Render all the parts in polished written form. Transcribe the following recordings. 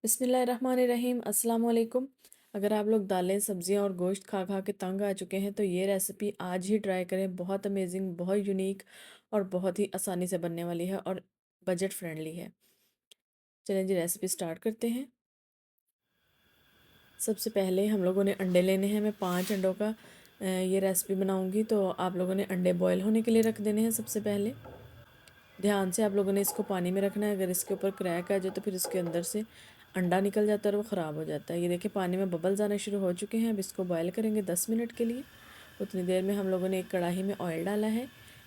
बिस्मिल्लाहिर्रहमानिर्रहीम अस्सलाम वालेकुम। अगर आप लोग दालें सब्जियां और गोश्त खा खा के तंग आ चुके हैं तो ये रेसिपी आज ही ट्राई करें। बहुत अमेजिंग, बहुत यूनिक और बहुत ही आसानी से बनने वाली है और बजट फ्रेंडली है। चलें जी, रेसिपी स्टार्ट करते हैं। सबसे पहले हम लोगों ने अंडे लेने हैं। मैं 5 अंडों का ये रेसिपी बनाऊंगी, तो आप लोगों ने अंडे बॉयल होने के लिए रख देने हैं। सबसे पहले ध्यान से आप लोगों ने इसको पानी में रखना है। अगर इसके ऊपर क्रैक आ जाए तो फिर इसके अंदर से अंडा निकल जाता है और वो ख़राब हो जाता है। ये देखिए, पानी में बबल्स आने शुरू हो चुके हैं। अब इसको बॉयल करेंगे 10 मिनट के लिए। उतनी देर में हम लोगों ने एक कढ़ाई में ऑयल डाला है।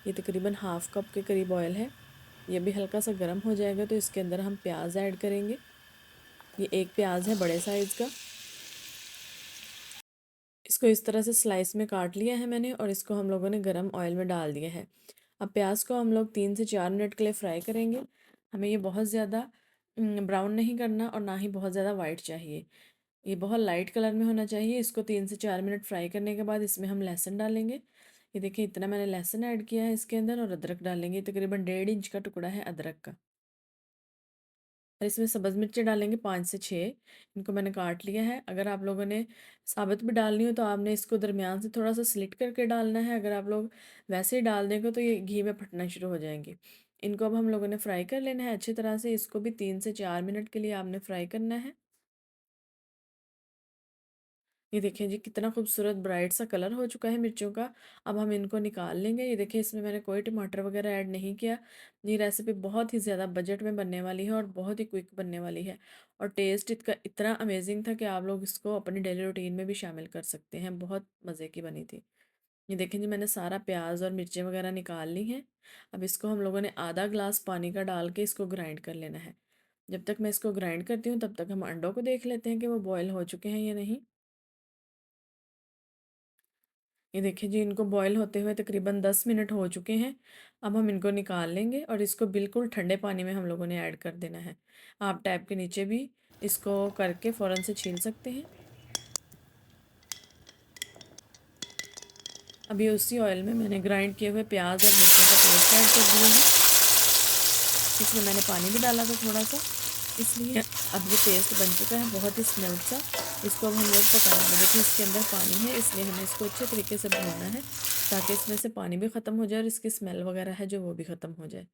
ये तकरीबन हाफ़ कप के करीब ऑयल है। ये भी हल्का सा गर्म हो जाएगा तो इसके अंदर हम प्याज ऐड करेंगे। ये एक प्याज है बड़े साइज़ का। इसको इस तरह से स्लाइस में काट लिया है मैंने और इसको हम लोगों ने गरम ऑयल में डाल दिया है। अब प्याज को हम लोग 3 से 4 मिनट के लिए फ्राई करेंगे। हमें ये बहुत ज़्यादा ब्राउन नहीं करना और ना ही बहुत ज़्यादा वाइट चाहिए। ये बहुत लाइट कलर में होना चाहिए। इसको 3 से 4 मिनट फ्राई करने के बाद इसमें हम लहसुन डालेंगे। ये देखिए, इतना मैंने लहसुन ऐड किया है इसके अंदर, और अदरक डालेंगे। तकरीबन 1.5 इंच का टुकड़ा है अदरक का। और इसमें सब्ज़ मिर्चें डालेंगे 5 से 6। इनको मैंने काट लिया है। अगर आप लोगों ने साबुत भी डालनी हो तो आपने इसको दरमियान से थोड़ा सा स्लिट करके डालना है। अगर आप लोग वैसे ही डाल देंगे तो ये घी में फटना शुरू हो जाएंगे। इनको अब हम लोगों ने फ्राई कर लेना है अच्छी तरह से। इसको भी 3 से 4 मिनट के लिए आपने फ्राई करना है। ये देखिए जी, कितना खूबसूरत ब्राइट सा कलर हो चुका है मिर्चों का। अब हम इनको निकाल लेंगे। ये देखिए, इसमें मैंने कोई टमाटर वगैरह ऐड नहीं किया। ये रेसिपी बहुत ही ज़्यादा बजट में बनने वाली है और बहुत ही क्विक बनने वाली है। और टेस्ट इसका इतना अमेजिंग था कि आप लोग इसको अपनी डेली रूटीन में भी शामिल कर सकते हैं। बहुत मज़े की बनी थी। ये देखें जी, मैंने सारा प्याज और मिर्चें वगैरह निकाल ली हैं। अब इसको हम लोगों ने आधा ग्लास पानी का डाल के इसको ग्राइंड कर लेना है। जब तक मैं इसको ग्राइंड करती हूँ तब तक हम अंडों को देख लेते हैं कि वो बॉयल हो चुके हैं या नहीं। ये देखिए जी, इनको बॉईल होते हुए तकरीबन 10 मिनट हो चुके हैं। अब हम इनको निकाल लेंगे और इसको बिल्कुल ठंडे पानी में हम लोगों ने ऐड कर देना है। आप टैप के नीचे भी इसको करके फ़ौरन से छील सकते हैं। अभी उसी ऑयल में मैंने ग्राइंड किए हुए प्याज और मिर्चों का पेस्ट ऐड कर दिया है। इसमें मैंने पानी भी डाला था थोड़ा सा, इसलिए अब ये पेस्ट बन चुका है बहुत ही स्मूथ सा। इसको अब हम लोग पकाएंगे। देखिए, इसके अंदर पानी है, इसलिए हमें इसको अच्छे तरीके से भूनना है ताकि इसमें से पानी भी ख़त्म हो जाए और इसकी स्मेल वगैरह है जो वो भी ख़त्म हो जाए।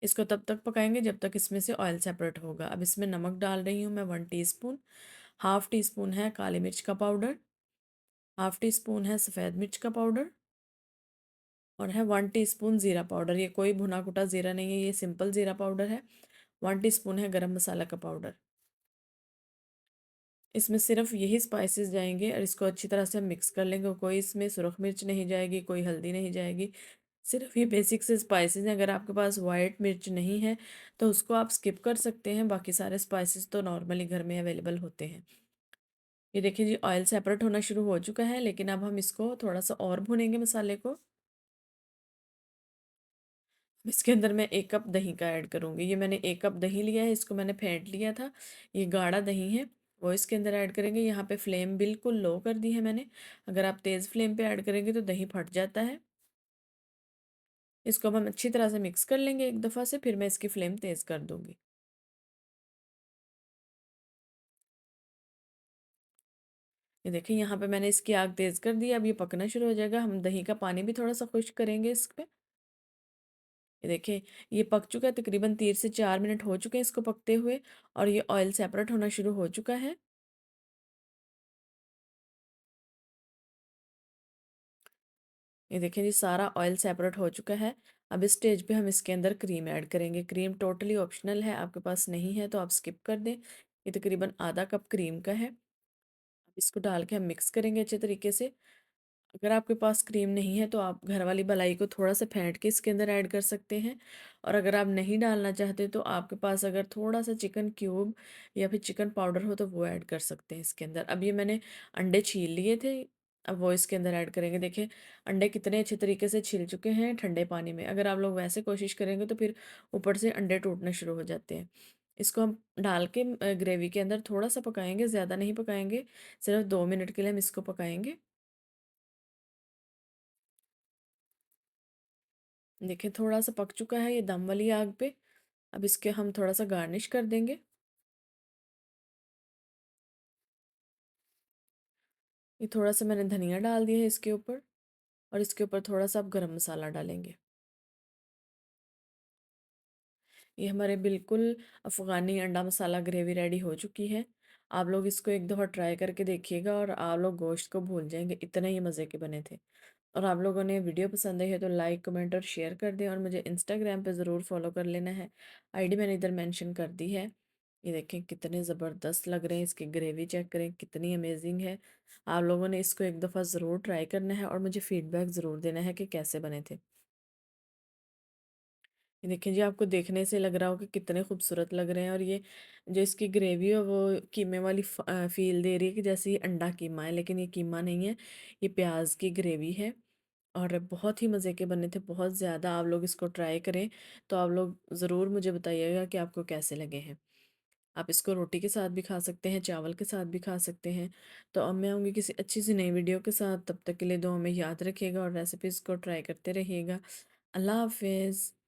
इसको तब तक पकाएंगे जब तक इसमें से ऑयल सेपरेट होगा। अब इसमें नमक डाल रही हूँ मैं 1 टीस्पून। हाफ़ टी स्पून है काली मिर्च का पाउडर। हाफ़ टी स्पून है सफ़ेद मिर्च का पाउडर। और है 1 टीस्पून ज़ीरा पाउडर। ये कोई भुना कुटा ज़ीरा नहीं है, ये सिंपल ज़ीरा पाउडर है। 1 टीस्पून है गरम मसाला का पाउडर। इसमें सिर्फ यही स्पाइसेस जाएंगे और इसको अच्छी तरह से हम मिक्स कर लेंगे। कोई इसमें सुरख मिर्च नहीं जाएगी, कोई हल्दी नहीं जाएगी। सिर्फ ये बेसिक से स्पाइसेस हैं। अगर आपके पास वाइट मिर्च नहीं है तो उसको आप स्किप कर सकते हैं। बाकी सारे स्पाइसेस तो नॉर्मली घर में अवेलेबल होते हैं। ये देखिए जी, ऑयल सेपरेट होना शुरू हो चुका है, लेकिन अब हम इसको थोड़ा सा और भूनेंगे मसाले को। इसके अंदर मैं 1 कप दही का ऐड करूँगी। ये मैंने 1 कप दही लिया है, इसको मैंने फेंट लिया था। ये गाढ़ा दही है, वो इसके अंदर ऐड करेंगे। यहाँ पे फ्लेम बिल्कुल लो कर दी है मैंने। अगर आप तेज़ फ्लेम पे ऐड करेंगे तो दही फट जाता है। इसको अब हम अच्छी तरह से मिक्स कर लेंगे एक दफ़ा से, फिर मैं इसकी फ्लेम तेज़ कर दूँगी। ये देखिए, यहाँ पे मैंने इसकी आग तेज़ कर दी। अब ये पकना शुरू हो जाएगा। हम दही का पानी भी थोड़ा सा खुश्क करेंगे इस पे। ये देखिए, ये पक चुका है। तकरीबन 3 से 4 मिनट हो चुके हैं इसको पकते हुए और ये ऑयल सेपरेट होना शुरू हो चुका है। ये देखिए जी, सारा ऑयल सेपरेट हो चुका है। अब इस स्टेज पे हम इसके अंदर क्रीम ऐड करेंगे। क्रीम टोटली ऑप्शनल है, आपके पास नहीं है तो आप स्किप कर दें। ये तकरीबन आधा कप क्रीम का है। अब इसको डाल के हम मिक्स करेंगे अच्छे तरीके से। अगर आपके पास क्रीम नहीं है तो आप घर वाली मलाई को थोड़ा सा फेंट के इसके अंदर ऐड कर सकते हैं। और अगर आप नहीं डालना चाहते तो आपके पास अगर थोड़ा सा चिकन क्यूब या फिर चिकन पाउडर हो तो वो ऐड कर सकते हैं इसके अंदर। अब ये मैंने अंडे छील लिए थे, अब वो इसके अंदर ऐड करेंगे। देखिए, अंडे कितने अच्छे तरीके से छिल चुके हैं ठंडे पानी में। अगर आप लोग वैसे कोशिश करेंगे तो फिर ऊपर से अंडे टूटना शुरू हो जाते हैं। इसको हम डाल के ग्रेवी के अंदर थोड़ा सा पकाएंगे, ज़्यादा नहीं पकाएंगे। सिर्फ 2 मिनट के लिए हम इसको पकाएंगे। देखिए, थोड़ा सा पक चुका है ये दम वाली आग पे। अब इसके हम थोड़ा सा गार्निश कर देंगे। ये थोड़ा सा मैंने धनिया डाल दिया है इसके ऊपर, और इसके ऊपर थोड़ा सा आप गरम मसाला डालेंगे। ये हमारे बिल्कुल अफ़गानी अंडा मसाला ग्रेवी रेडी हो चुकी है। आप लोग इसको एक दफ़ा ट्राई करके देखिएगा और आप लोग गोश्त को भूल जाएंगे, इतने ही मज़े के बने थे। और आप लोगों ने वीडियो पसंद आई है तो लाइक कमेंट और शेयर कर दें, और मुझे इंस्टाग्राम पे ज़रूर फॉलो कर लेना है। आईडी मैंने इधर मेंशन कर दी है। ये देखें कितने ज़बरदस्त लग रहे हैं, इसकी ग्रेवी चेक करें कितनी अमेजिंग है। आप लोगों ने इसको एक दफ़ा ज़रूर ट्राई करना है और मुझे फ़ीडबैक ज़रूर देना है कि कैसे बने थे। ये देखिए जी, आपको देखने से लग रहा हो कि कितने खूबसूरत लग रहे हैं, और ये जो इसकी ग्रेवी है वो कीमे वाली फील दे रही है कि जैसे ये अंडा कीमा है, लेकिन ये कीमा नहीं है, ये प्याज की ग्रेवी है। और बहुत ही मज़े के बने थे, बहुत ज़्यादा। आप लोग इसको ट्राई करें तो आप लोग ज़रूर मुझे बताइएगा कि आपको कैसे लगे हैं। आप इसको रोटी के साथ भी खा सकते हैं, चावल के साथ भी खा सकते हैं। तो अब मैं आऊँगी किसी अच्छी सी नई वीडियो के साथ, तब तक के लिए दुआ में याद रखिएगा और रेसिपीज़ को ट्राई करते रहिएगा। अल्लाह हाफिज़।